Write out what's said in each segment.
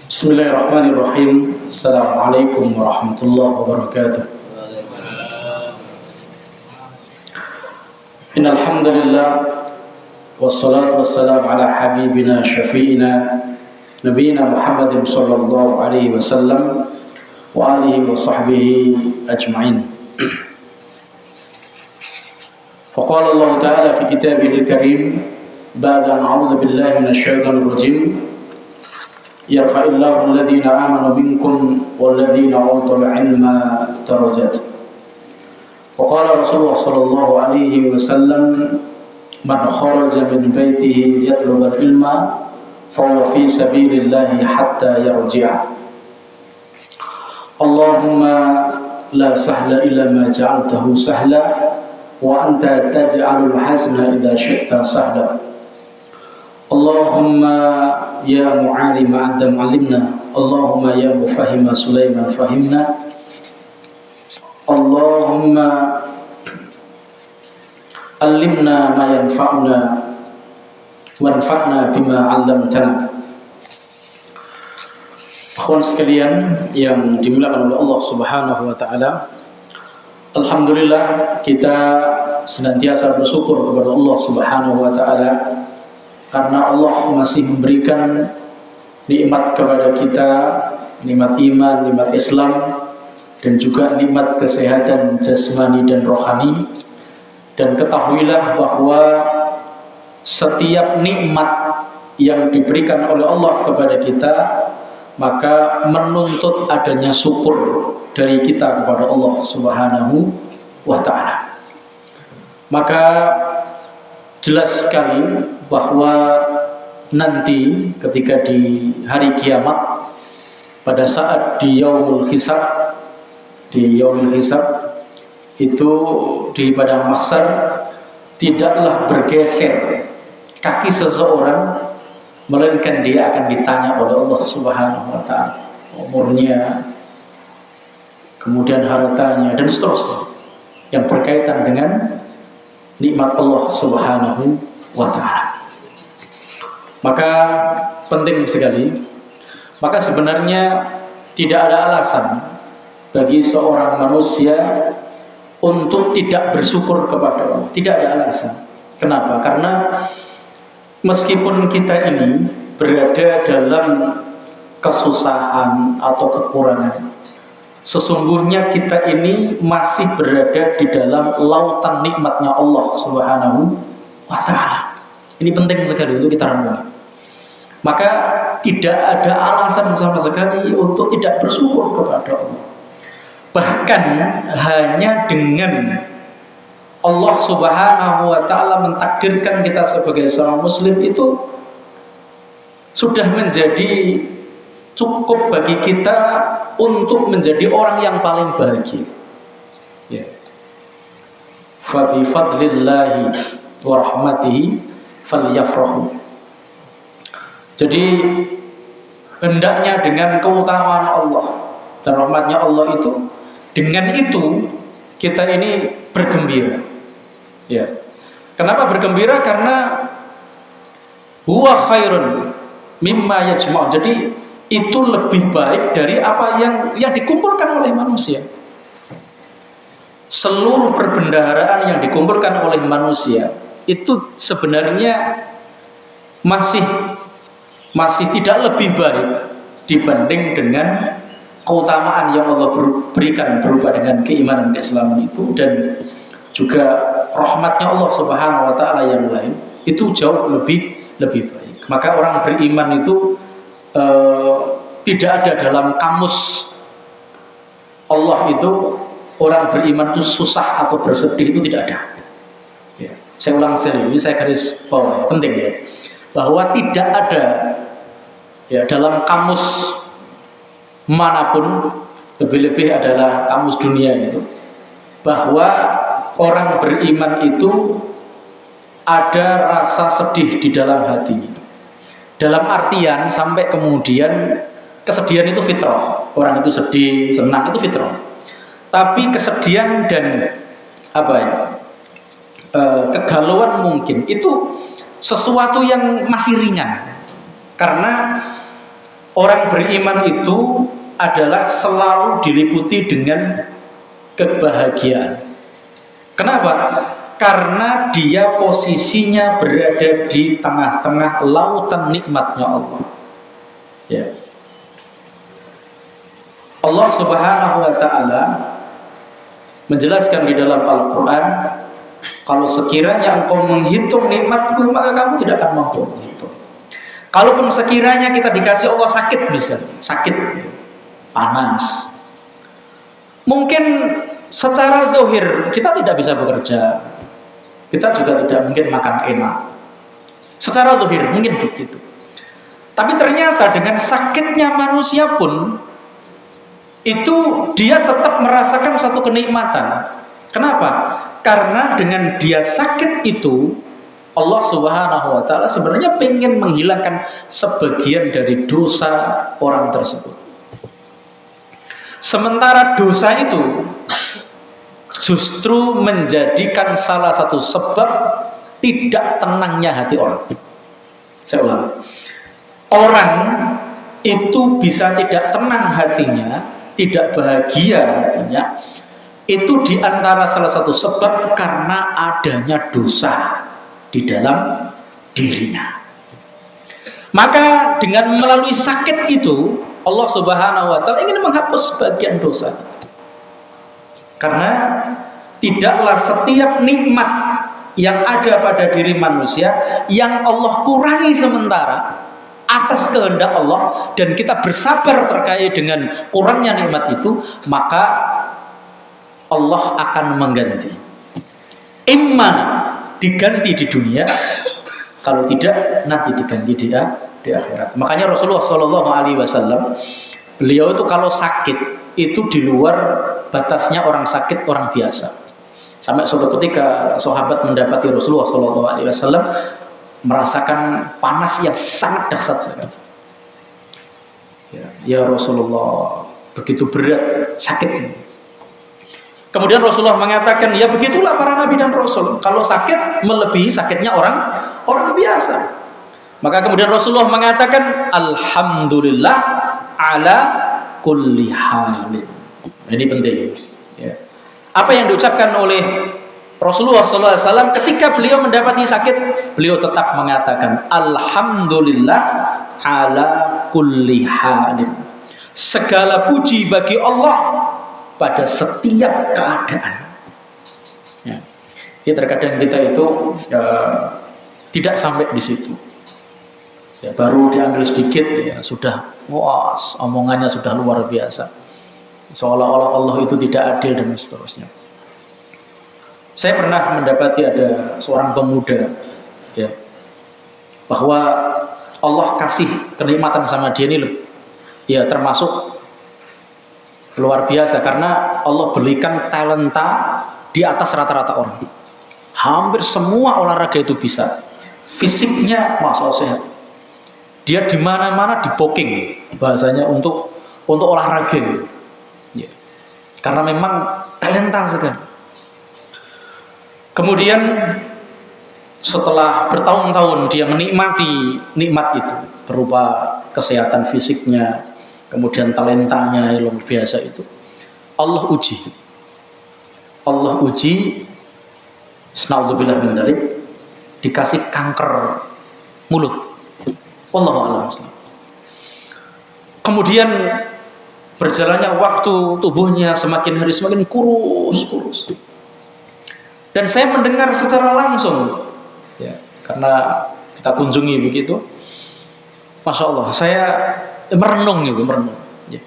Bismillahirrahmanirrahim. Assalamualaikum warahmatullahi wabarakatuh. Innal hamdalillah wassalatu wassalamu ala habibina syafi'ina nabiyina Muhammadin sallallahu alaihi wasallam wa alihi wa sahbihi ajma'in. Faqala Allah ta'ala fi kitabihil karim ba'da an a'udzu billahi minasyaitonir rajim. Yarfa'illahu alladhina amanu minkum walladhina utul ilma darajat. Wa qala Rasulullah sallallahu alaihi wasallam man kharaja min baitihi yatlubul ilma fa huwa fi sabilillahi hatta yarji'a. Allahumma la sahla illa ma ja'altahu sahla wa anta taj'alul hazna idza syi'ta sahla. Allahumma ya mu'alima Adam alimna, Allahumma ya mufahima Sulaiman fahimna, Allahumma alimna ma yanfa'una wanfa'na bima 'allamtana. Ikhwan sekalian yang dimuliakan oleh Allah Subhanahu wa taala, alhamdulillah kita senantiasa bersyukur kepada Allah Subhanahu wa taala karena Allah masih memberikan nikmat kepada kita, nikmat iman, nikmat Islam, dan juga nikmat kesehatan jasmani dan rohani. Dan ketahuilah bahwa setiap nikmat yang diberikan oleh Allah kepada kita, maka menuntut adanya syukur dari kita kepada Allah Subhanahu wa ta'ala. Maka jelas sekali bahwa nanti ketika di hari kiamat, pada saat di yaumul hisab, itu di padang mahsyar, tidaklah bergeser kaki seseorang melainkan dia akan ditanya oleh Allah Subhanahu wa ta'ala umurnya, kemudian hartanya, dan seterusnya yang berkaitan dengan nikmat Allah Subhanahu wa ta'ala. Maka penting sekali. Maka sebenarnya tidak ada alasan bagi seorang manusia untuk tidak bersyukur kepada Allah. Tidak ada alasan. Kenapa? Karena meskipun kita ini berada dalam kesusahan atau kekurangan, sesungguhnya kita ini masih berada di dalam lautan nikmatnya Allah Subhanahu wa ta'ala. Ini penting sekali untuk kita renungi. Maka tidak ada alasan sama sekali untuk tidak bersyukur kepada Allah. Bahkan hanya dengan Allah Subhanahu wa ta'ala mentakdirkan kita sebagai seorang muslim itu sudah menjadi cukup bagi kita untuk menjadi orang yang paling bahagia. Ya. Fa bi fadlillahi wa rahmatihi falyafrahu. Jadi hendaknya dengan keutamaan Allah dan rahmatnya Allah itu, dengan itu kita ini bergembira. Ya. Kenapa bergembira? Karena huwa khairun mimma yajma'. Jadi itu lebih baik dari apa yang dikumpulkan oleh manusia. Seluruh perbendaharaan yang dikumpulkan oleh manusia itu sebenarnya masih tidak lebih baik dibanding dengan keutamaan yang Allah berikan berupa dengan keimanan keislaman itu, dan juga rahmatnya Allah Subhanahu wa ta'ala yang lain itu jauh lebih baik. Maka orang beriman itu tidak ada dalam kamus Allah itu orang beriman itu susah atau bersedih, itu tidak ada. Ya. Saya ulang sekali, ini saya garis bawah, penting ya, bahwa tidak ada ya dalam kamus manapun, lebih-lebih adalah kamus dunia itu, bahwa orang beriman itu ada rasa sedih di dalam hati. Dalam artian sampai kemudian kesedihan itu fitrah. Orang itu sedih, senang itu fitrah. Tapi kesedihan dan kegalauan mungkin itu sesuatu yang masih ringan, karena orang beriman itu adalah selalu diliputi dengan kebahagiaan. Kenapa? Karena dia posisinya berada di tengah-tengah lautan nikmatnya Allah. Ya. Allah Subhanahu wa taala menjelaskan di dalam Al-Qur'an, kalau sekiranya engkau menghitung nikmatku, maka kamu tidak akan mampu menghitung. Kalaupun sekiranya kita dikasih Allah sakit, bisa sakit, panas, mungkin secara zahir kita tidak bisa bekerja, kita juga tidak mungkin makan enak. Secara zahir mungkin begitu. Tapi ternyata dengan sakitnya manusia pun itu dia tetap merasakan satu kenikmatan. Kenapa? Karena dengan dia sakit itu Allah Subhanahu wa taala sebenarnya ingin menghilangkan sebagian dari dosa orang tersebut. Sementara dosa itu justru menjadikan salah satu sebab tidak tenangnya hati orang. Saya ulang. Orang itu bisa tidak tenang hatinya, tidak bahagia hatinya, itu diantara salah satu sebab karena adanya dosa di dalam dirinya. Maka dengan melalui sakit itu Allah Subhanahu wa taala ingin menghapus sebagian dosa. Karena tidaklah setiap nikmat yang ada pada diri manusia yang Allah kurangi sementara atas kehendak Allah, dan kita bersabar terkait dengan kurangnya nikmat itu, maka Allah akan mengganti. Imma diganti di dunia, kalau tidak nanti diganti di akhirat. Makanya Rasulullah SAW, beliau itu kalau sakit itu di luar batasnya orang sakit, orang biasa. Sampai suatu ketika sahabat mendapati Rasulullah SAW merasakan panas yang sangat dahsyat sekali. Ya Rasulullah, begitu berat sakit. Kemudian Rasulullah mengatakan, ya begitulah para nabi dan rasul. Kalau sakit melebihi sakitnya orang biasa. Maka kemudian Rasulullah mengatakan, alhamdulillah ala kulli halin. Ini penting. Ya. Apa yang diucapkan oleh Rasulullah SAW ketika beliau mendapati sakit, beliau tetap mengatakan alhamdulillah ala kulli halin. Segala puji bagi Allah pada setiap keadaan. Ya. Jadi terkadang kita itu tidak sampai di situ. Ya, baru diambil sedikit ya sudah, wah, omongannya sudah luar biasa. Seolah-olah Allah itu tidak adil dan seterusnya. Saya pernah mendapati ada seorang pemuda, ya, bahwa Allah kasih kenikmatan sama dia ini, ya termasuk luar biasa karena Allah berikan talenta di atas rata-rata orang. Hampir semua olahraga itu bisa. Fisiknya masya Allah sehat. Dia di mana-mana di booking bahasanya untuk olahraga. Ya. Karena memang talenta sekali. Kemudian setelah bertahun-tahun dia menikmati nikmat itu berupa kesehatan fisiknya, kemudian talentanya yang luar biasa itu, Allah uji, Sna'udzubillah min dzalik, dikasih kanker mulut. Wallahu a'lam. Kemudian berjalannya waktu, tubuhnya semakin hari semakin kurus. Dan saya mendengar secara langsung, ya, karena kita kunjungi begitu, masya Allah, saya merenung. Ya.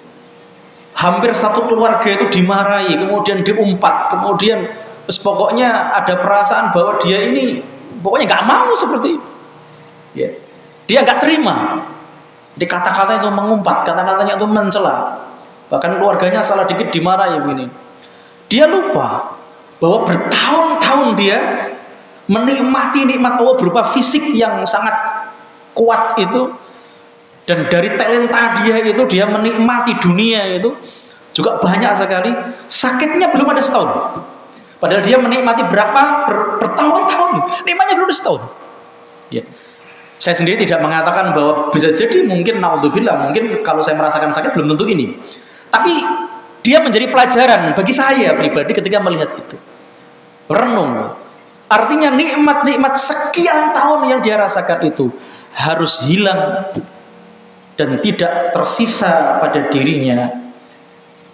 Hampir satu keluarga itu dimarahi, kemudian diumpat, kemudian pokoknya ada perasaan bahwa dia ini pokoknya nggak mau seperti itu. Ya. Dia nggak terima. Di kata-kata itu mengumpat, kata-katanya itu mencela. Bahkan keluarganya salah dikit dimarahi begini. Dia lupa bahwa bertahun-tahun dia menikmati nikmat Allah berupa fisik yang sangat kuat itu, dan dari talenta dia itu dia menikmati dunia itu juga banyak sekali. Sakitnya belum ada setahun, padahal dia menikmati berapa bertahun-tahun, nikmatnya belum ada setahun. Ya. Saya sendiri tidak mengatakan bahwa bisa jadi mungkin naudzubillah, mungkin kalau saya merasakan sakit belum tentu ini. Tapi dia menjadi pelajaran bagi saya pribadi ketika melihat itu. Renung. Artinya nikmat-nikmat sekian tahun yang dia rasakan itu harus hilang dan tidak tersisa pada dirinya,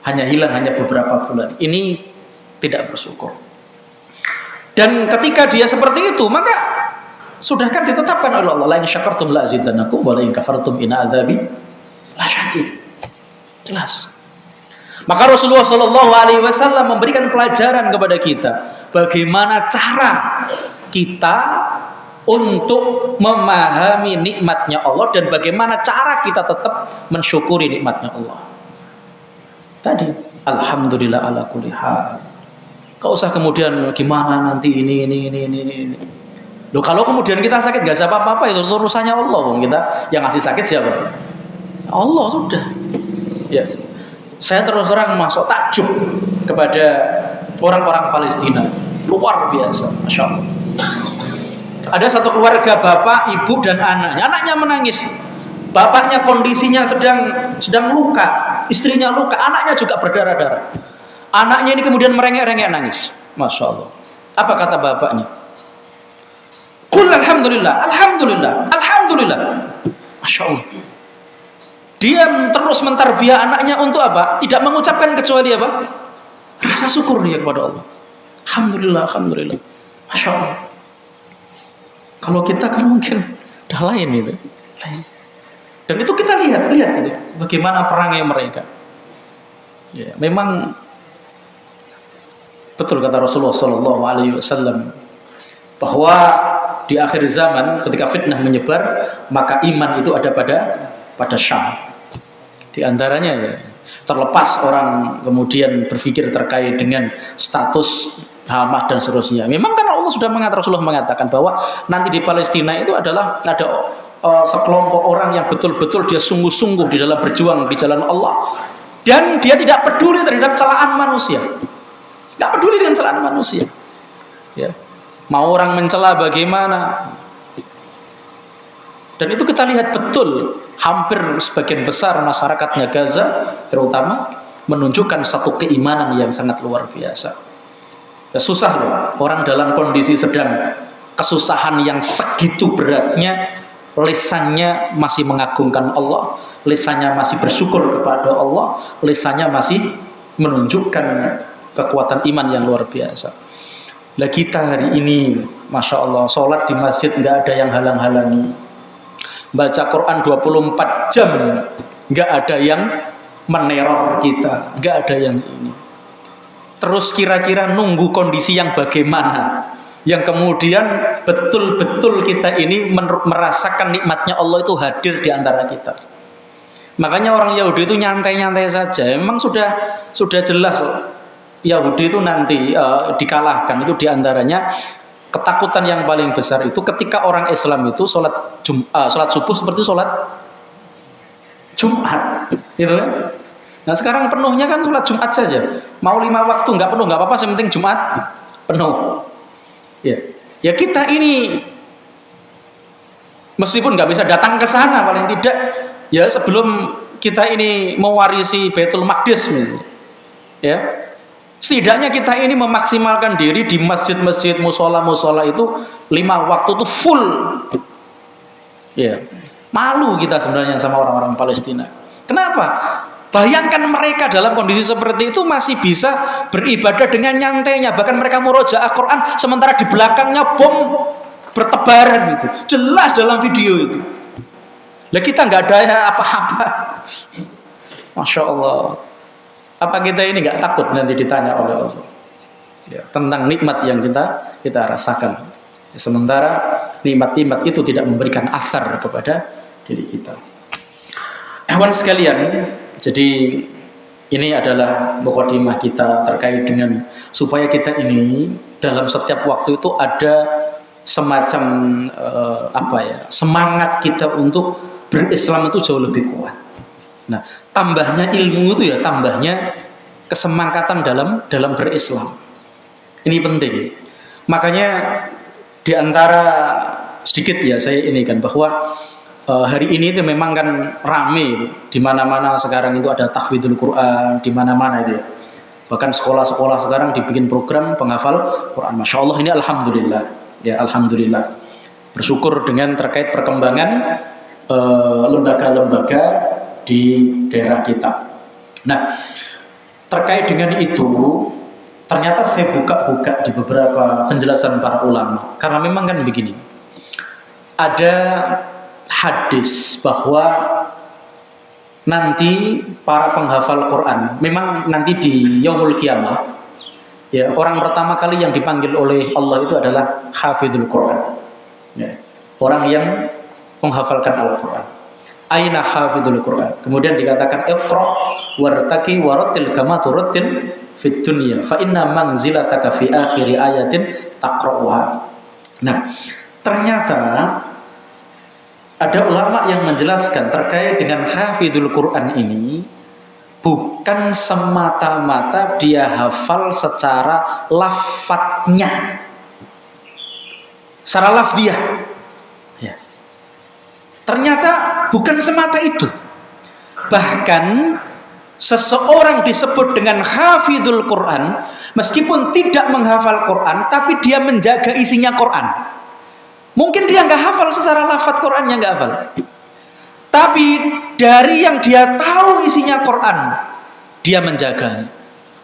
hanya hilang hanya beberapa bulan. Ini tidak bersyukur. Dan ketika dia seperti itu, maka sudah kan ditetapkan oleh Allah, la in syakartum la azidannakum wa la in kafartum inna adzabi lasyadid. Jelas. Maka Rasulullah Shallallahu Alaihi Wasallam memberikan pelajaran kepada kita bagaimana cara kita untuk memahami nikmatnya Allah dan bagaimana cara kita tetap mensyukuri nikmatnya Allah. Tadi, alhamdulillah ala kulli hal. Kau usah kemudian gimana nanti ini. Loh, kalau kemudian kita sakit gak siapa apa-apa, itu urusannya Allah. Kita yang ngasih sakit siapa? Allah sudah. Ya. Saya terus terang masuk takjub kepada orang-orang Palestina. Luar biasa, Masya Allah. Ada satu keluarga, bapak, ibu, dan anaknya. Anaknya menangis. Bapaknya kondisinya sedang luka, istrinya luka, anaknya juga berdarah-darah. Anaknya ini kemudian merengek-rengek nangis. Masya Allah. Apa kata bapaknya? Qul alhamdulillah, alhamdulillah, alhamdulillah. Masya Allah. Dia terus mentarbiah anaknya untuk apa? Tidak mengucapkan kecuali apa? Rasa syukur dia kepada Allah. Alhamdulillah, alhamdulillah. Masya Allah. Kalau kita kan mungkin dah lain itu. Lain. Dan itu kita lihat itu. Bagaimana perangai mereka. Ya, memang betul kata Rasulullah Sallallahu Alaihi Wasallam bahwa di akhir zaman ketika fitnah menyebar, maka iman itu ada pada Syam. Di antaranya ya, terlepas orang kemudian berpikir terkait dengan status Hamas dan seterusnya. Memang karena Allah sudah Rasulullah mengatakan bahwa nanti di Palestina itu adalah ada sekelompok orang yang betul-betul dia sungguh-sungguh di dalam berjuang di jalan Allah, dan dia tidak peduli terhadap celaan manusia. Tidak peduli dengan celaan manusia. Ya. Mau orang mencela bagaimana? Dan itu kita lihat betul, hampir sebagian besar masyarakatnya Gaza terutama menunjukkan satu keimanan yang sangat luar biasa. Ya, susah loh, orang dalam kondisi sedang kesusahan yang segitu beratnya, lisannya masih mengagungkan Allah, lisannya masih bersyukur kepada Allah, lisannya masih menunjukkan kekuatan iman yang luar biasa. Lah kita hari ini, Masya Allah, sholat di masjid nggak ada yang halang-halangi, baca Quran 24 jam nggak ada yang meneror kita, nggak ada yang ini. Terus kira-kira nunggu kondisi yang bagaimana, yang kemudian betul-betul kita ini merasakan nikmatnya Allah itu hadir di antara kita. Makanya orang Yahudi itu nyantai-nyantai saja. Memang sudah jelas Yahudi itu nanti dikalahkan. Itu diantaranya ketakutan yang paling besar itu ketika orang Islam itu sholat subuh seperti sholat Jumat, gitu kan? Nah sekarang penuhnya kan sholat Jumat saja. Mau 5 waktu nggak penuh nggak apa-apa, yang penting Jumat penuh. Ya kita ini meskipun nggak bisa datang ke sana, paling tidak ya sebelum kita ini mewarisi Baitul Maqdis, ya setidaknya kita ini memaksimalkan diri di masjid-masjid, musola-musola itu 5 waktu itu full. Ya, malu kita sebenarnya sama orang-orang Palestina. Kenapa? Bayangkan mereka dalam kondisi seperti itu masih bisa beribadah dengan nyantainya, bahkan mereka murojaah Quran sementara di belakangnya bom bertebaran itu. Jelas dalam video itu. Lah kita nggak ada apa-apa. Masya Allah. Apa kita ini nggak takut nanti ditanya oleh Allah ya, tentang nikmat yang kita rasakan, ya, sementara nikmat-nikmat itu tidak memberikan asar kepada diri kita. Kawan sekalian, jadi ini adalah mukadimah kita terkait dengan supaya kita ini dalam setiap waktu itu ada semacam semangat kita untuk berislam itu jauh lebih kuat. Nah, tambahnya ilmu itu ya tambahnya kesemangatan dalam berislam. Ini penting. Makanya di antara sedikit ya saya ini kan bahwa hari ini itu memang kan rame di mana-mana sekarang itu ada tahfidzul Quran di mana-mana itu ya. Bahkan sekolah-sekolah sekarang dibikin program penghafal Quran. Masya Allah, ini alhamdulillah ya, alhamdulillah. Bersyukur dengan terkait perkembangan lembaga-lembaga di daerah kita. Nah, terkait dengan itu ternyata saya buka-buka di beberapa penjelasan para ulama, karena memang kan begini, ada hadis bahwa nanti para penghafal Quran, memang nanti di Yaumul Qiyamah ya, orang pertama kali yang dipanggil oleh Allah itu adalah hafizul Quran ya, orang yang menghafalkan Al-Quran. Aina hafizul Quran, kemudian dikatakan iqra wartaqi warattil kama turattil fid dunya fa inna manzilataka fi akhiri ayatin taqra'uha. Nah, ternyata ada ulama yang menjelaskan terkait dengan hafizul Quran ini bukan semata-mata dia hafal secara lafadznya, secara lafziah. Ya. Ternyata bukan semata itu. Bahkan seseorang disebut dengan hafizul Quran meskipun tidak menghafal Quran, tapi dia menjaga isinya Quran. Mungkin dia nggak hafal secara lafadz Qurannya, nggak hafal. Tapi dari yang dia tahu isinya Quran, dia menjaganya.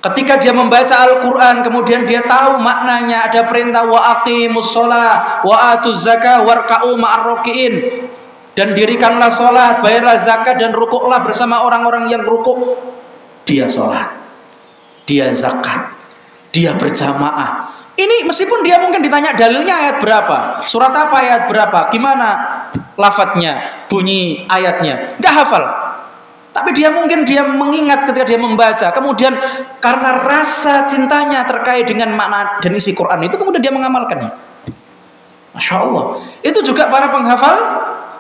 Ketika dia membaca Al-Quran, kemudian dia tahu maknanya, ada perintah wa aqimus sholah, wa atuz zakah, warka'u ma'ar roki'in, dan dirikanlah sholat, bayarlah zakat, dan rukuklah bersama orang-orang yang rukuk. Dia sholat, dia zakat, dia berjamaah. Ini meskipun dia mungkin ditanya dalilnya ayat berapa, surat apa ayat berapa, gimana lafadznya, bunyi ayatnya, nggak hafal. Tapi dia mungkin dia mengingat ketika dia membaca, kemudian karena rasa cintanya terkait dengan makna dan isi Quran itu, kemudian dia mengamalkannya. Masya Allah. Itu juga para penghafal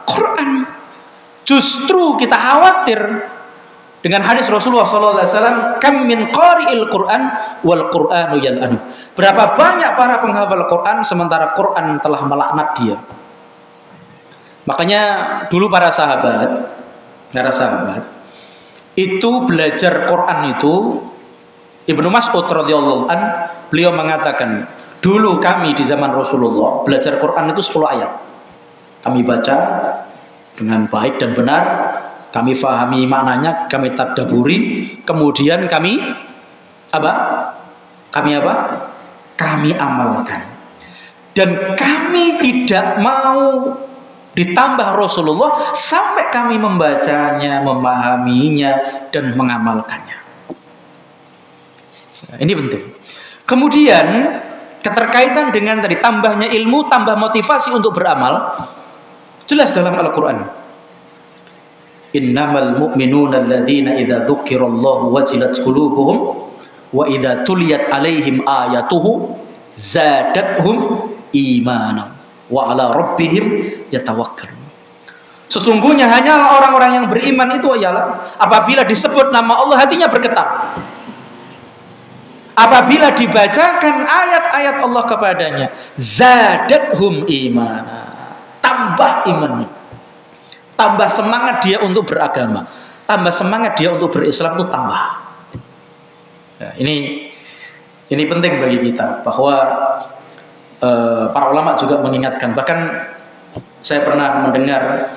Quran. Justru kita khawatir dengan hadis Rasulullah SAW, kam min qari'il Quran wal Qur'anu yal'anu. Berapa banyak para penghafal Quran sementara Quran telah melaknat dia. Makanya dulu para sahabat itu belajar Quran itu, Ibnu Mas'ud radhiyallahu an, beliau mengatakan, dulu kami di zaman Rasulullah belajar Quran itu 10 ayat. Kami baca dengan baik dan benar, kami fahami maknanya, kami tadabburi, kemudian kami amalkan. Dan kami tidak mau ditambah Rasulullah sampai kami membacanya, memahaminya, dan mengamalkannya. Nah, ini penting. Kemudian keterkaitan dengan tadi tambahnya ilmu, tambah motivasi untuk beramal, jelas dalam Al-Quran. Innamal mu'minuna alladzina idza dzukirallahu wajilat qulubuhum wa idza tuliyat alaihim ayatuhu zadatuhum imanan wa ala rabbihim yatawakkalun. Sesungguhnya hanyalah orang-orang yang beriman itu ialah apabila disebut nama Allah hatinya bergetar. Apabila dibacakan ayat-ayat Allah kepadanya, zadatuhum imana, tambah imannya. Tambah semangat dia untuk beragama, tambah semangat dia untuk berislam itu tambah. Ya, ini penting bagi kita bahwa para ulama juga mengingatkan. Bahkan saya pernah mendengar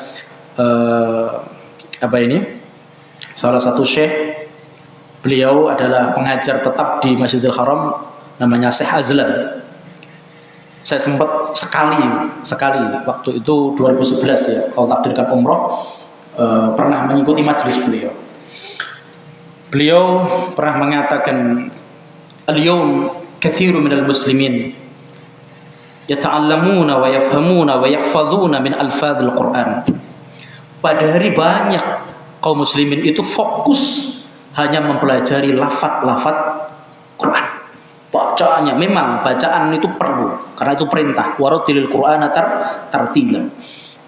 salah satu syekh, beliau adalah pengajar tetap di Masjidil Haram, namanya Syekh Azlan. Saya sempat sekali waktu itu 2011 ya, kalau takdirkan umroh, pernah mengikuti majelis beliau. Beliau pernah mengatakan, al-yawm kathiru minal muslimin yata'allamuna wa yafhamuna wa yahfazuna min alfadhil Quran. Pada hari banyak kaum muslimin itu fokus hanya mempelajari lafaz-lafaz Quran. Bacaannya, memang bacaan itu perlu karena itu perintah, warattilil Qur'ana tartila.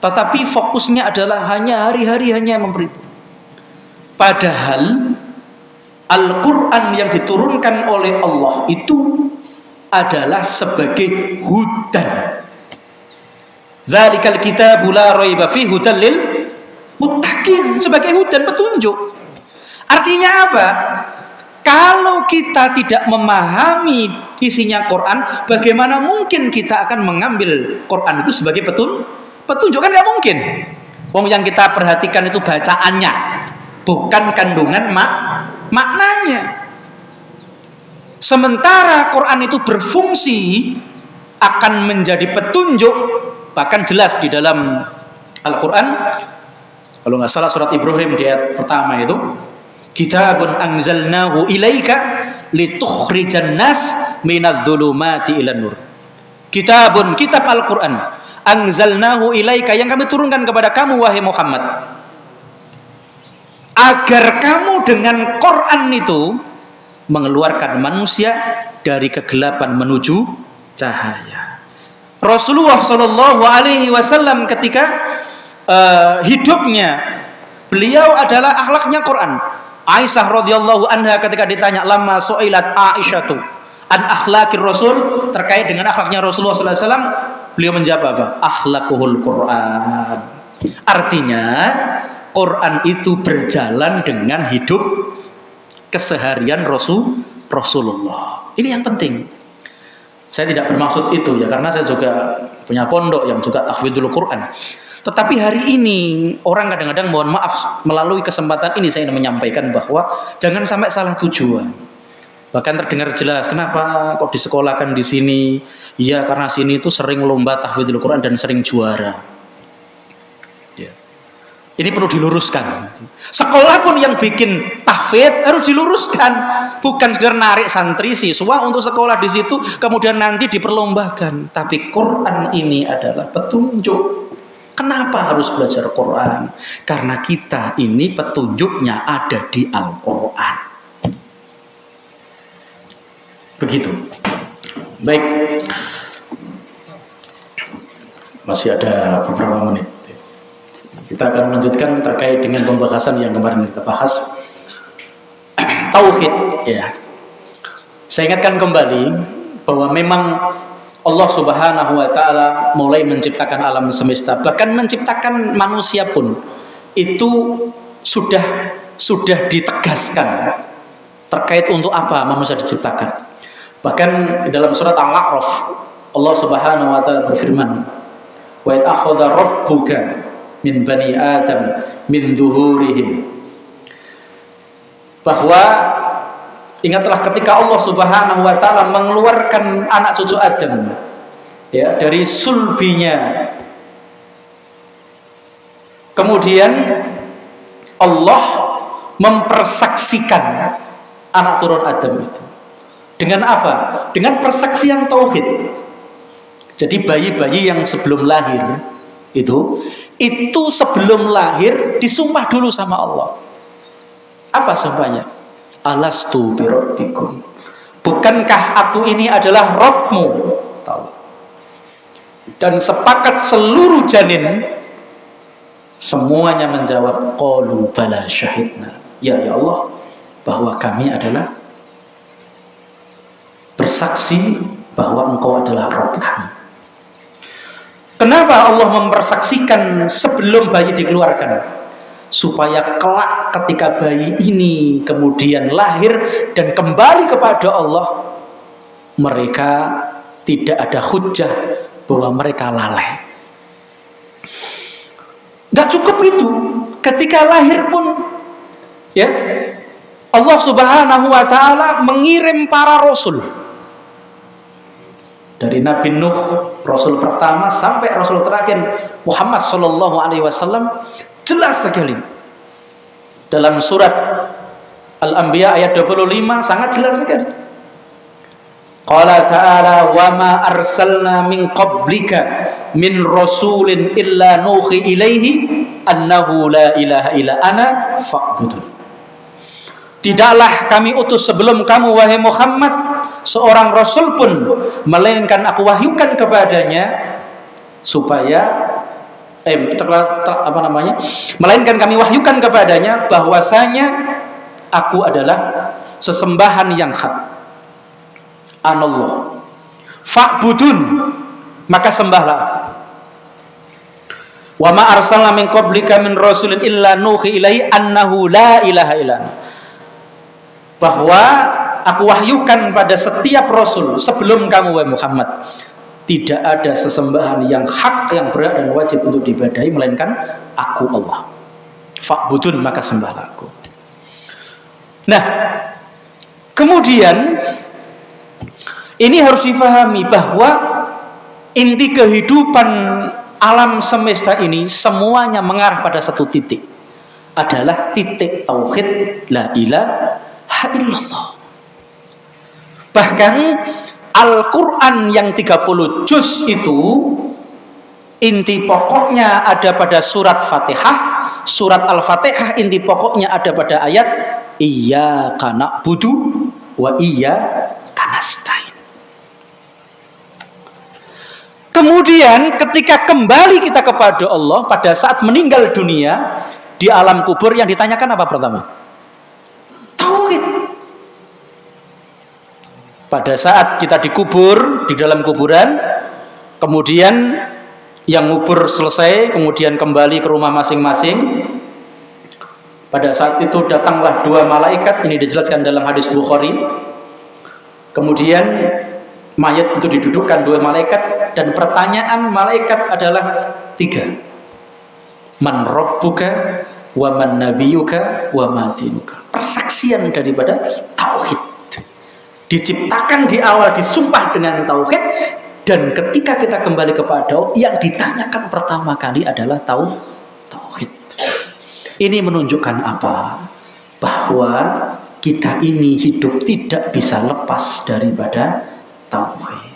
Tetapi fokusnya adalah hanya hari-hari hanya memberi itu. Padahal Al-Quran yang diturunkan oleh Allah itu adalah sebagai hudan, Zalikal kitabu la raiba fihi hudal lil muttaqin, sebagai hudan petunjuk. Artinya apa? Kalau kita tidak memahami isinya Quran, bagaimana mungkin kita akan mengambil Quran itu sebagai petunjuk? Kan nggak mungkin. Wong yang kita perhatikan itu bacaannya, bukan kandungan maknanya. Sementara Quran itu berfungsi akan menjadi petunjuk, bahkan jelas di dalam Al-Quran, kalau nggak salah surat Ibrahim di ayat pertama itu, Kitabun anzalnahu ilaika litukhrijan nas minadh-dhulumati ilan nur. Kitabun, kitab Al-Quran, anzalnahu ilaika, yang kami turunkan kepada kamu wahai Muhammad, agar kamu dengan Quran itu mengeluarkan manusia dari kegelapan menuju cahaya. Rasulullah Shallallahu Alaihi Wasallam ketika hidupnya, beliau adalah akhlaknya Quran. Aisyah radhiyallahu anha ketika ditanya, lama su'ilat Aisyatu an akhlakir Rasul, terkait dengan akhlaknya Rasulullah sallallahu alaihi wasallam, beliau menjawab apa? Akhlakuhul Quran. Artinya Quran itu berjalan dengan hidup keseharian Rasulullah. Ini yang penting. Saya tidak bermaksud itu ya, karena saya juga punya pondok yang juga tahfidzul Quran. Tetapi hari ini orang kadang-kadang, mohon maaf, melalui kesempatan ini saya ingin menyampaikan bahwa jangan sampai salah tujuan. Bahkan terdengar jelas, kenapa kok disekolahkan di sini? Ya karena sini itu sering lomba tahfidzul Quran dan sering juara. Ya. Ini perlu diluruskan. Sekolah pun yang bikin tahfidz harus diluruskan, bukan sekedar narik santri siswa untuk sekolah di situ kemudian nanti diperlombakan. Tapi Quran ini adalah petunjuk. Kenapa harus belajar Quran? Karena kita ini petunjuknya ada di Al-Quran. Begitu. Baik. Masih ada beberapa menit. Kita akan melanjutkan terkait dengan pembahasan yang kemarin kita bahas. Tauhid, ya. Saya ingatkan kembali bahwa memang Allah Subhanahu wa ta'ala mulai menciptakan alam semesta, bahkan menciptakan manusia pun itu sudah ditegaskan terkait untuk apa manusia diciptakan. Bahkan dalam surat Al-A'raf Allah Subhanahu wa ta'ala berfirman, wa id akhadha rabbuka min bani adam min duhurihim, bahwa ingatlah ketika Allah Subhanahu wa ta'ala mengeluarkan anak cucu Adam ya dari sulbinya. Kemudian Allah mempersaksikan anak turun Adam itu. Dengan apa? Dengan persaksian tauhid. Jadi bayi-bayi yang sebelum lahir itu sebelum lahir disumpah dulu sama Allah. Apa sumpahnya? Alastu birabbikum, bukankah aku ini adalah Rabbmu? Tahu. Dan sepakat seluruh janin semuanya menjawab qalu bala syahidna, ya Allah, bahwa kami adalah bersaksi bahwa engkau adalah Rabb kami. Kenapa Allah mempersaksikan sebelum bayi dikeluarkan? Supaya kelak ketika bayi ini kemudian lahir dan kembali kepada Allah, mereka tidak ada hujah bahwa mereka lalai. Gak cukup itu, ketika lahir pun ya Allah Subhanahu wa ta'ala mengirim para rasul. Dari Nabi Nuh, rasul pertama, sampai rasul terakhir Muhammad sallallahu alaihi wasallam, jelas sekali dalam surat Al-Anbiya ayat 25 sangat jelas sekali. Qala ta'ala wa ma arsalna min qablika min rasulin illa nuhi ilaihi annahu la ilaha illa ana fa'budun. Tidaklah kami utus sebelum kamu wahai Muhammad seorang rasul pun melainkan aku wahyukan kepadanya supaya melainkan kami wahyukan kepadanya bahwasanya aku adalah sesembahan yang hak, anallah, fa'budun, maka sembahlah. Wa ma arsalna min qablika min rasulin illa nuhi ilaihi annahu la ilaha illa ana. Bahwa aku wahyukan pada setiap rasul sebelum kamu wahai Muhammad, tidak ada sesembahan yang hak, yang berat dan wajib untuk diibadahi melainkan aku Allah. Fa'budun, maka sembahlah aku. Nah, kemudian ini harus difahami bahwa inti kehidupan alam semesta ini semuanya mengarah pada satu titik, adalah titik tauhid la ilaha illallah. Bahkan Al-Quran yang 30 juz itu inti pokoknya ada pada surat Fatihah. Surat Al-Fatihah inti pokoknya ada pada ayat iyyaka na'budu wa iyyaka nasta'in. Kemudian ketika kembali kita kepada Allah pada saat meninggal dunia di alam kubur, yang ditanyakan apa pertama? Tauhid. Pada saat kita dikubur di dalam kuburan, kemudian yang ngubur selesai, kemudian kembali ke rumah masing-masing. Pada saat itu datanglah dua malaikat, ini dijelaskan dalam hadis Bukhari. Kemudian mayat itu didudukkan dua malaikat, dan pertanyaan malaikat adalah tiga. Man rabbuka wa man nabiyuka wa ma dinuka. Persaksian daripada tauhid. Diciptakan di awal disumpah dengan tauhid, dan ketika kita kembali kepada Allah, yang ditanyakan pertama kali adalah tauhid. Ini menunjukkan apa? Bahwa kita ini hidup tidak bisa lepas daripada tauhid.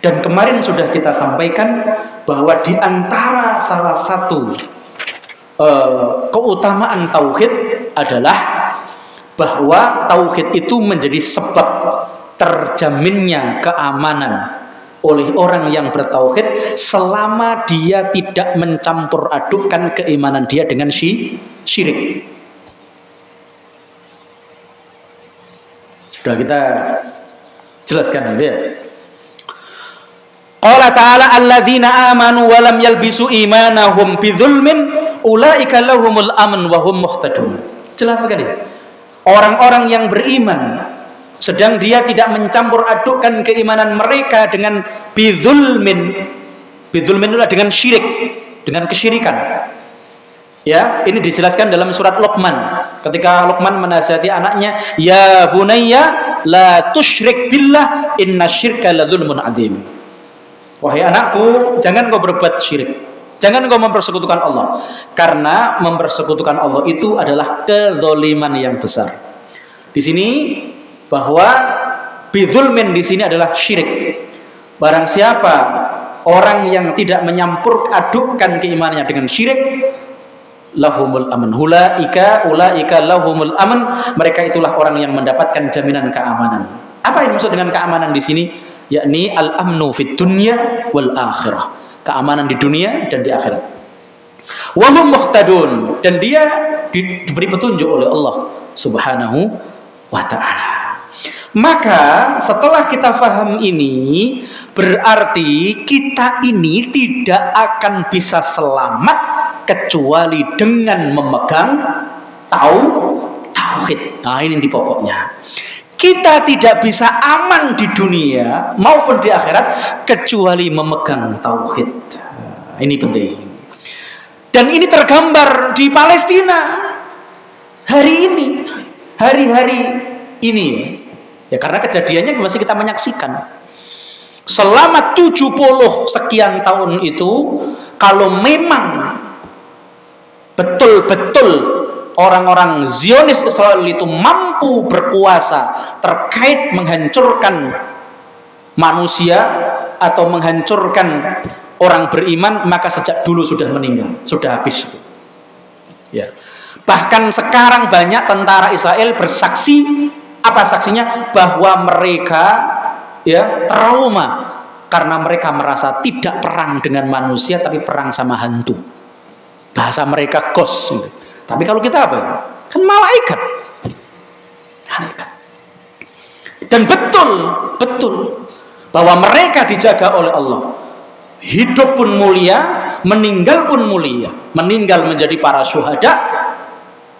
Dan kemarin sudah kita sampaikan bahwa di antara salah satu keutamaan tauhid adalah bahwa tauhid itu menjadi sebab terjaminnya keamanan oleh orang yang bertauhid selama dia tidak mencampur adukkan keimanan dia dengan syirik. Sudah kita jelaskan itu ya. Qala ta'ala alladzina amanu wa lam yalbisu imanahum bidzulmin ulaika lahumul amn wa hum muhtadun. Jelas sekali. Orang-orang yang beriman sedang dia tidak mencampur adukkan keimanan mereka dengan bidzulmin. Bidzulmin adalah dengan syirik, dengan kesyirikan. Ya, ini dijelaskan dalam surat Luqman. Ketika Luqman menasihati anaknya, "Ya bunayya la tusyrik billah innasyirka ladzulmun adzim." Wahai anakku, jangan kau berbuat syirik. Jangan kau mempersekutukan Allah, karena mempersekutukan Allah itu adalah kezaliman yang besar. Di sini bahwa bidzulmin di sini adalah syirik. Barang siapa orang yang tidak menyampur adukkan keimanannya dengan syirik, lahumul aman. Ulaika lahumul aman. Mereka itulah orang yang mendapatkan jaminan keamanan. Apa yang dimaksud dengan keamanan di sini? Yakni al-amnu fid dunya wal akhirah. Keamanan di dunia dan di akhirat. Wa hum muhtadun, dan dia diberi petunjuk oleh Allah Subhanahu wa ta'ala. Maka setelah kita faham ini, berarti kita ini tidak akan bisa selamat kecuali dengan memegang tauhid. Nah, ini inti pokoknya. Kita tidak bisa aman di dunia maupun di akhirat kecuali memegang tauhid. Ini penting. Dan ini tergambar di Palestina hari ini, hari-hari ini. Ya, karena kejadiannya masih kita menyaksikan. Selama 70 sekian tahun itu, kalau memang betul-betul orang-orang Zionis Israel itu mampu berkuasa terkait menghancurkan manusia atau menghancurkan orang beriman, maka sejak dulu sudah meninggal, sudah habis itu. Ya. Bahkan sekarang banyak tentara Israel bersaksi, apa saksinya? Bahwa mereka ya trauma karena mereka merasa tidak perang dengan manusia tapi perang sama hantu. Bahasa mereka ghost gitu. Tapi kalau kita apa? Kan malaikat. Dan betul bahwa mereka dijaga oleh Allah. Hidup pun mulia, meninggal pun mulia, meninggal menjadi para syuhada,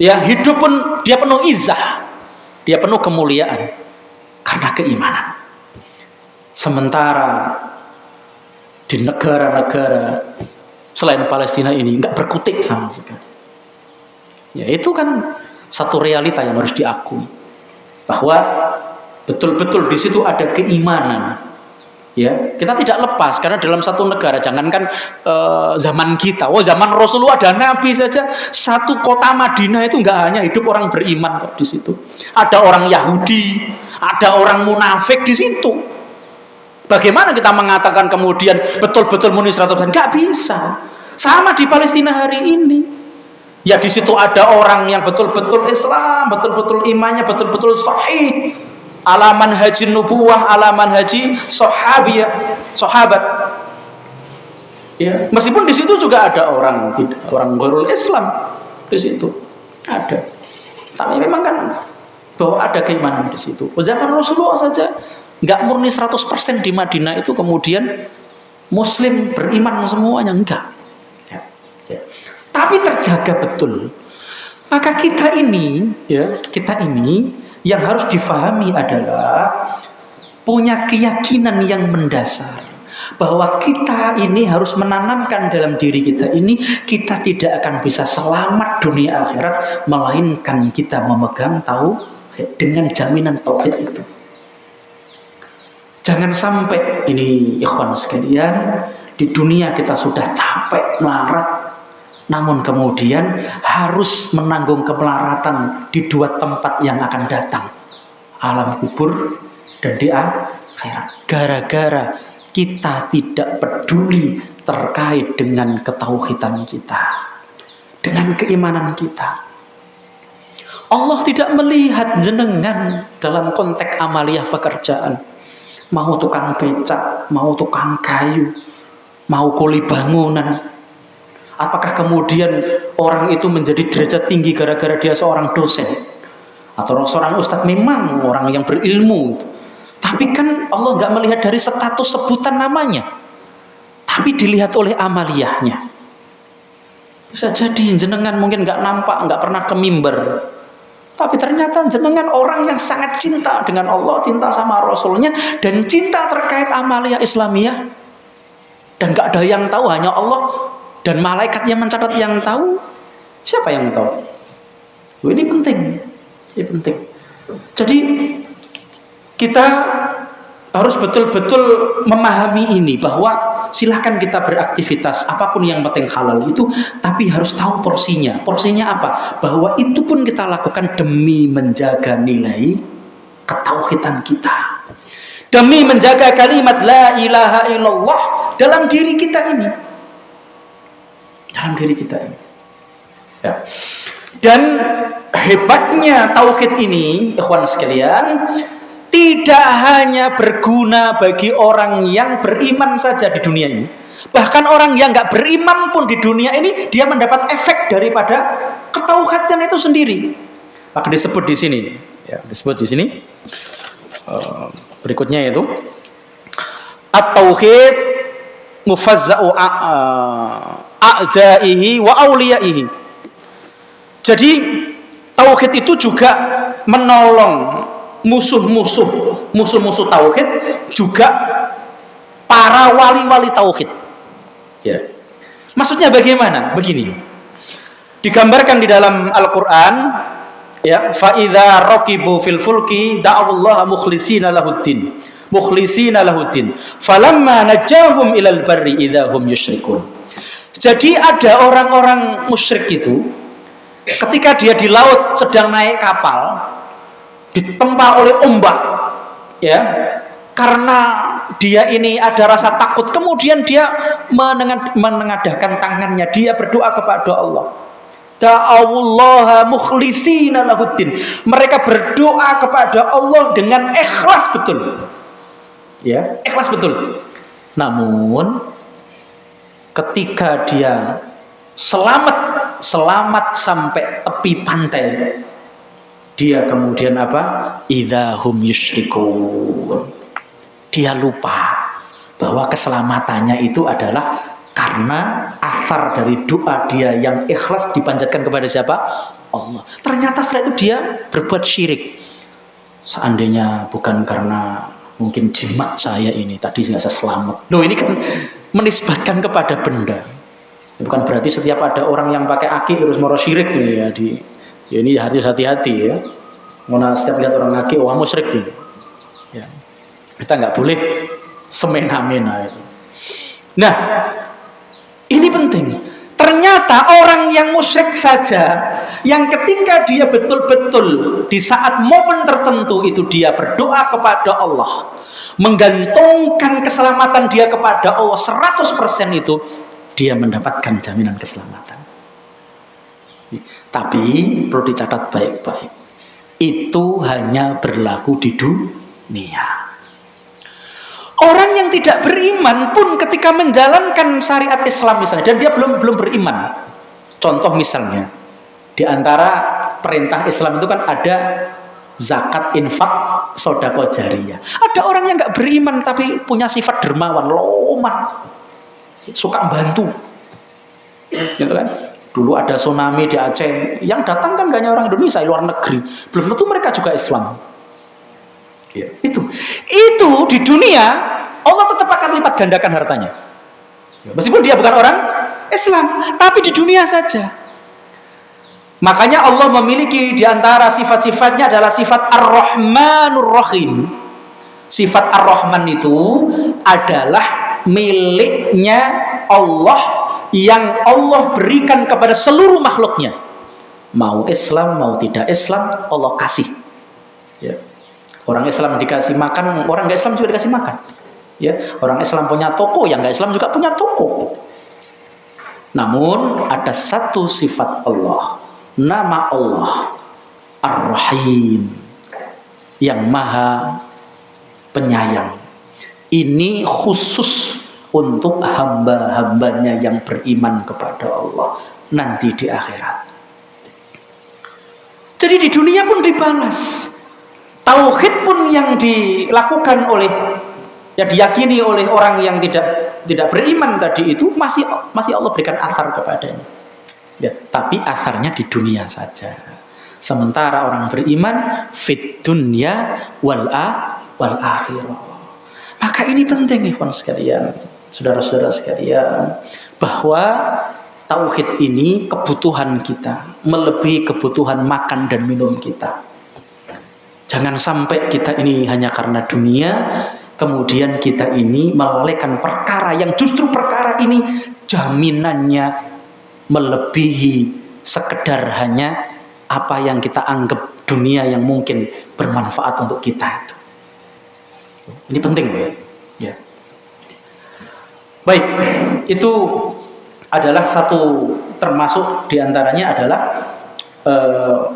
ya hidup pun dia penuh izah, dia penuh kemuliaan karena keimanan. Sementara di negara-negara selain Palestina ini nggak berkutik sama sekali. Ya itu kan satu realita yang harus diakui, bahwa betul-betul di situ ada keimanan. Ya, kita tidak lepas karena dalam satu negara, jangankan zaman kita, zaman Rasulullah ada Nabi saja, satu kota Madinah itu nggak hanya hidup orang beriman kok di situ. Ada orang Yahudi, ada orang munafik di situ. Bagaimana kita mengatakan kemudian betul-betul murni 100%? Nggak bisa. Sama di Palestina hari ini. Ya di situ ada orang yang betul-betul Islam, betul-betul imannya betul-betul sahih. Alaman haji nubuwah, alaman haji sahabat. Ya, meskipun di situ juga ada orang ghairul Islam di situ ada. Tapi memang kan bahwa ada keimanan di situ. Zaman Rasulullah saja nggak murni 100% di Madinah itu kemudian Muslim beriman semuanya, enggak. Ya. Tapi terjaga betul. Maka kita ini yang harus difahami adalah punya keyakinan yang mendasar bahwa kita ini harus menanamkan dalam diri kita ini, kita tidak akan bisa selamat dunia akhirat melainkan kita memegang tauhid dengan jaminan tauhid itu. Jangan sampai ini ikhwan sekalian, di dunia kita sudah capek melarat, namun kemudian harus menanggung kemelaratan di dua tempat yang akan datang, alam kubur dan di akhirat, gara-gara kita tidak peduli terkait dengan ketauhidan kita, dengan keimanan kita. Allah tidak melihat jenengan dalam konteks amaliyah pekerjaan, mau tukang becak, mau tukang kayu, mau kuli bangunan. Apakah kemudian orang itu menjadi derajat tinggi gara-gara dia seorang dosen atau seorang ustadz? Memang orang yang berilmu, tapi kan Allah nggak melihat dari status sebutan namanya, tapi dilihat oleh amaliyahnya. Bisa jadi jenengan mungkin nggak nampak, nggak pernah ke mimbar, tapi ternyata jenengan orang yang sangat cinta dengan Allah, cinta sama Rasulnya, dan cinta terkait amaliyah Islamiyah. Dan gak ada yang tahu, hanya Allah dan malaikat yang mencatat yang tahu. Siapa yang tahu? Ini penting. Ini penting. Jadi kita harus betul-betul memahami ini, bahwa silahkan kita beraktivitas apapun yang penting halal itu, tapi harus tahu porsinya. Porsinya apa? Bahwa itu pun kita lakukan demi menjaga nilai ketauhidan kita, demi menjaga kalimat la ilaha illallah dalam diri kita ini, ya. Dan hebatnya tauhid ini, ikhwan sekalian, tidak hanya berguna bagi orang yang beriman saja di dunia ini. Bahkan orang yang nggak beriman pun di dunia ini, dia mendapat efek daripada ketauhidan itu sendiri. Maka disebut di sini, ya, berikutnya itu at-tauhid mufazza'u a'da'ihi wa awliyaihi. Jadi tauhid itu juga menolong musuh-musuh tauhid, juga para wali-wali tauhid. Ya. Maksudnya bagaimana? Begini. Digambarkan di dalam Al-Qur'an, ya, fa idza raqibu fil fulki da'awallaha mukhlishina lahuddin falamma najahum ilal barri idza hum yusyrikun. Jadi ada orang-orang musyrik itu ketika dia di laut sedang naik kapal, ditempa oleh ombak, ya, karena dia ini ada rasa takut, kemudian dia menengadahkan tangannya, dia berdoa kepada Allah. Da'awallaha mukhlishina lahuddin. Mereka berdoa kepada Allah dengan ikhlas betul. Ya, ikhlas betul. Namun ketika dia selamat sampai tepi pantai, dia kemudian apa? Idza hum yusyrikun. Dia lupa bahwa keselamatannya itu adalah karena athar dari doa dia yang ikhlas dipanjatkan kepada siapa? Allah. Ternyata setelah itu dia berbuat syirik. Seandainya bukan karena mungkin jimat saya ini tadi nggak saya selamat. Loh, ini kan menisbatkan kepada benda. Bukan berarti setiap ada orang yang pakai aki terus mau syirik ya ini harus hati-hati ya. Mana setiap lihat orang aki, wah musyrik gitu. Ya. Kita nggak boleh semena-mena itu. Nah, ini penting. Ternyata orang yang musyrik saja, yang ketika dia betul-betul di saat momen tertentu itu dia berdoa kepada Allah, menggantungkan keselamatan dia kepada Allah 100% itu, dia mendapatkan jaminan keselamatan. Tapi perlu dicatat baik-baik. Itu hanya berlaku di dunia. Orang yang tidak beriman pun ketika menjalankan syariat Islam misalnya, dan dia belum beriman. Contoh misalnya, di antara perintah Islam itu kan ada zakat, infak, sedekah jariyah. Ada orang yang nggak beriman tapi punya sifat dermawan, loman, suka bantu, gitu kan? Dulu ada tsunami di Aceh, yang datang kan hanya orang Indonesia, luar negeri, belum tentu mereka juga Islam. Ya, itu di dunia Allah tetap akan lipat gandakan hartanya. Meskipun dia bukan orang Islam, tapi di dunia saja. Makanya Allah memiliki di antara sifat-sifatnya adalah sifat Ar-Rahmanur Rahim. Sifat Ar-Rahman itu adalah miliknya Allah yang Allah berikan kepada seluruh makhluknya. Mau Islam, mau tidak Islam, Allah kasih. Ya. Orang Islam dikasih makan, orang nggak Islam juga dikasih makan. Ya, orang Islam punya toko, yang nggak Islam juga punya toko. Namun ada satu sifat Allah, nama Allah Ar-Rahim, yang Maha Penyayang. Ini khusus untuk hamba-hambanya yang beriman kepada Allah nanti di akhirat. Jadi di dunia pun dibalas. Tauhid pun yang dilakukan oleh, yang diyakini oleh orang yang tidak beriman tadi itu masih Allah berikan athar kepadanya. Ya, tapi atharnya di dunia saja. Sementara orang beriman fit dunya wal akhirah. Maka ini penting ikhwan sekalian, saudara-saudara sekalian, bahwa tauhid ini kebutuhan kita melebihi kebutuhan makan dan minum kita. Jangan sampai kita ini hanya karena dunia, kemudian kita ini melalaikan perkara yang justru perkara ini jaminannya melebihi sekedar hanya apa yang kita anggap dunia yang mungkin bermanfaat untuk kita itu. Ini penting ya. Baik, itu adalah satu termasuk diantaranya adalah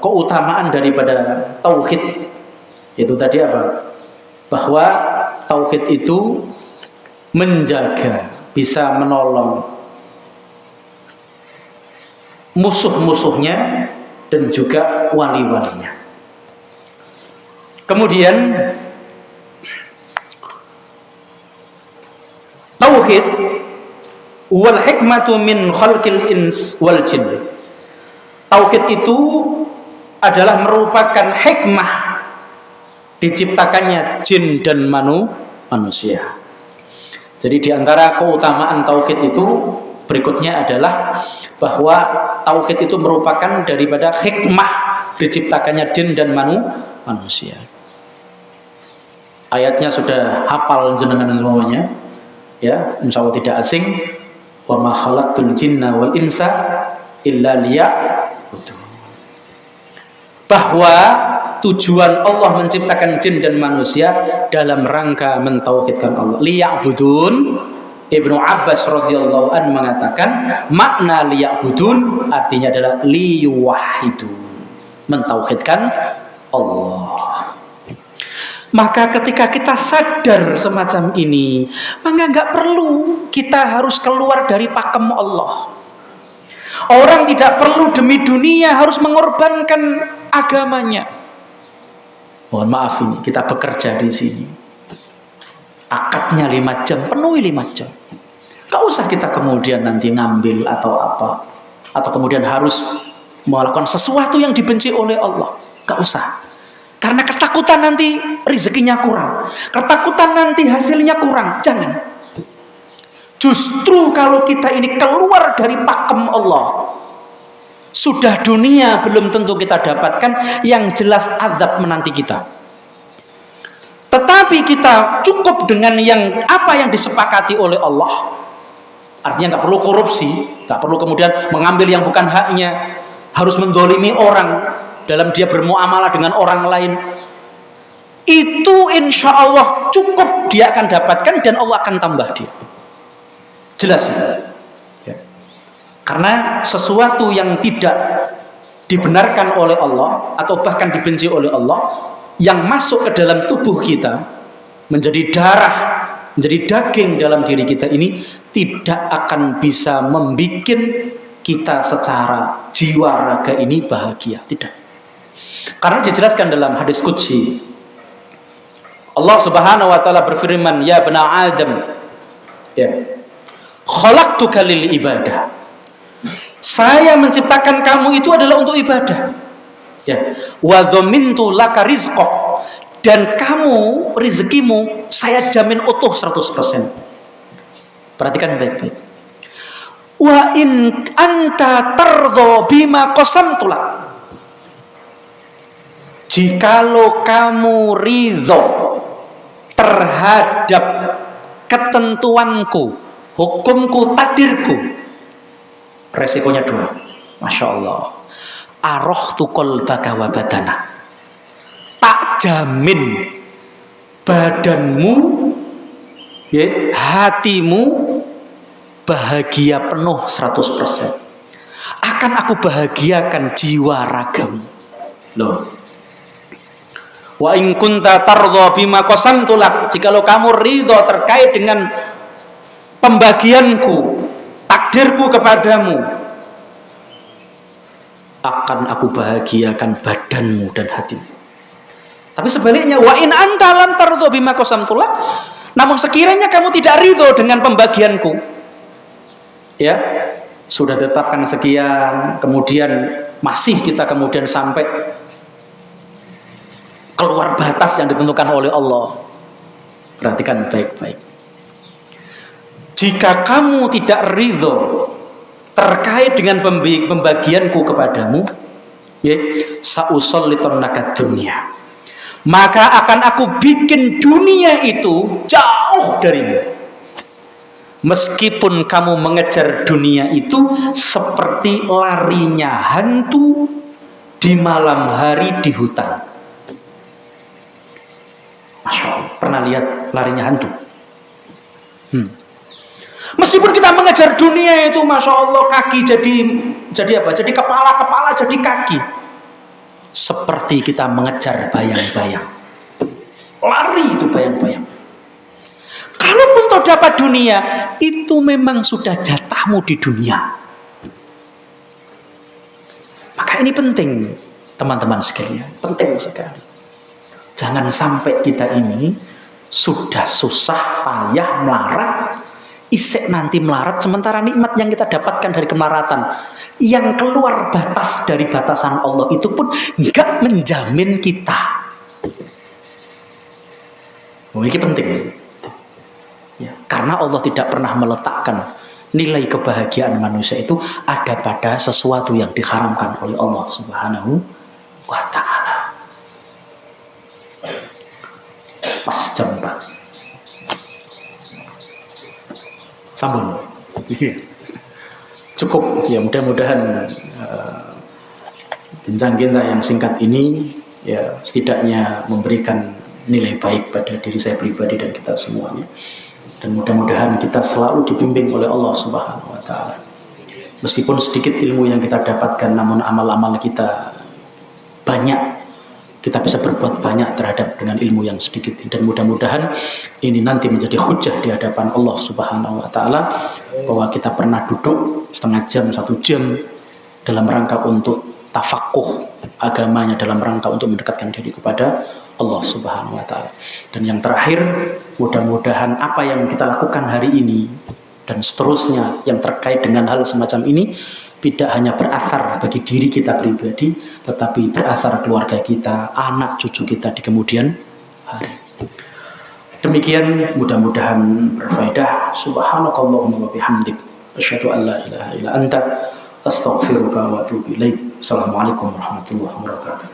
keutamaan daripada tauhid. Itu tadi apa? Bahwa tauhid itu menjaga, bisa menolong musuh-musuhnya dan juga wali-walinya. Kemudian tauhid wal hikmatu min khalqil ins wal jin. Tauhid itu adalah merupakan hikmah diciptakannya jin dan manusia. Jadi di antara keutamaan tauhid itu berikutnya adalah bahwa tauhid itu merupakan daripada hikmah diciptakannya jin dan manusia. Ayatnya sudah hafal jenengan semuanya, ya, insya Allah tidak asing. Wa ma khalaqtul jinna wal insa illa liya'budun. Bahwa tujuan Allah menciptakan jin dan manusia dalam rangka mentauhidkan Allah. Liya'budun. Ibnu Abbas radhiyallahu an mengatakan makna liya'budun artinya adalah liyuwahhidun, mentauhidkan Allah. Maka ketika kita sadar semacam ini, maka nggak perlu kita harus keluar dari pakem Allah. Orang tidak perlu demi dunia harus mengorbankan agamanya. Mohon maaf ini kita bekerja di sini. Akadnya 5 jam, penuhi 5 jam. Gak usah kita kemudian nanti ngambil atau apa, atau kemudian harus melakukan sesuatu yang dibenci oleh Allah. Gak usah. Karena ketakutan nanti rezekinya kurang, ketakutan nanti hasilnya kurang. Jangan. Justru kalau kita ini keluar dari pakem Allah, sudah dunia belum tentu kita dapatkan, yang jelas azab menanti kita. Tetapi kita cukup dengan apa yang disepakati oleh Allah. Artinya nggak perlu korupsi, nggak perlu kemudian mengambil yang bukan haknya, harus mendolimi orang dalam dia bermuamalah dengan orang lain. Itu insya Allah cukup dia akan dapatkan dan Allah akan tambah dia. Jelas itu. Ya. Karena sesuatu yang tidak dibenarkan oleh Allah atau bahkan dibenci oleh Allah, yang masuk ke dalam tubuh kita menjadi darah, menjadi daging dalam diri kita ini, tidak akan bisa membuat kita secara jiwa raga ini bahagia. Tidak. Karena dijelaskan dalam hadis qudsi, Allah Subhanahu wa taala berfirman, ya bani Adam, ya, khalaqtuka lil ibadah. Saya menciptakan kamu itu adalah untuk ibadah. Ya, wa dhamintu laka rizqak, dan kamu rezekimu saya jamin utuh 100%. Perhatikan baik-baik. Wa in anta tardha bima qasamtu lak. Jikalau kamu ridho terhadap ketentuanku, hukumku, takdirku, resikonya dua. Masya Allah. Arohtu qalbaka wa badanak. Tak jamin badanmu, ya, hatimu bahagia penuh 100%. Akan aku bahagiakan jiwa ragamu. Loh. Wa in kunta tardha bima qasamtu lak. Jikalau kamu ridho terkait dengan pembagianku, takdirku kepadamu, akan aku bahagiakan badanmu dan hatimu. Tapi sebaliknya, wa in anta lam tardha bima qasamtu lak, namun sekiranya kamu tidak ridho dengan pembagianku, ya, sudah tetapkan sekian, kemudian masih kita kemudian sampai keluar batas yang ditentukan oleh Allah. Perhatikan baik-baik. Jika kamu tidak ridho terkait dengan pembagianku kepadamu, ya, sausollitunaka dunia, maka akan aku bikin dunia itu jauh darimu. Meskipun kamu mengejar dunia itu seperti larinya hantu di malam hari di hutan. Masya Allah, pernah lihat larinya hantu? Meskipun kita mengejar dunia itu, Masya Allah, kaki jadi apa? Jadi kepala jadi kaki. Seperti kita mengejar bayang-bayang. Lari itu bayang-bayang. Kalaupun toh dapat dunia, itu memang sudah jatahmu di dunia. Maka ini penting, teman-teman sekalian. Penting sekali. Jangan sampai kita ini sudah susah, payah, melarat, isek nanti melarat, sementara nikmat yang kita dapatkan dari kemelaratan yang keluar batas dari batasan Allah itu pun enggak menjamin kita. Ini penting ya, karena Allah tidak pernah meletakkan nilai kebahagiaan manusia itu ada pada sesuatu yang diharamkan oleh Allah Subhanahu wa ta'ala. Pas jam 4 sambung. Cukup ya, mudah-mudahan bincang kita yang singkat ini ya setidaknya memberikan nilai baik pada diri saya pribadi dan kita semuanya, dan mudah-mudahan kita selalu dibimbing oleh Allah Subhanahu wa ta'ala. Meskipun sedikit ilmu yang kita dapatkan, namun amal-amal kita banyak, kita bisa berbuat banyak terhadap dengan ilmu yang sedikit, dan mudah-mudahan ini nanti menjadi hujah di hadapan Allah Subhanahu wa ta'ala bahwa kita pernah duduk setengah jam, 1 jam dalam rangka untuk tafakuh agamanya, dalam rangka untuk mendekatkan diri kepada Allah Subhanahu wa ta'ala. Dan yang terakhir, mudah-mudahan apa yang kita lakukan hari ini dan seterusnya yang terkait dengan hal semacam ini tidak hanya berasar bagi diri kita pribadi, tetapi berasar keluarga kita, anak cucu kita di kemudian hari. Demikian, mudah-mudahan berfaedah. Subhanakallahumma wa bihamdik, asyhadu an la ilaha illa anta, astaghfiruka wa atubu ilaik. Assalamualaikum warahmatullahi wabarakatuh.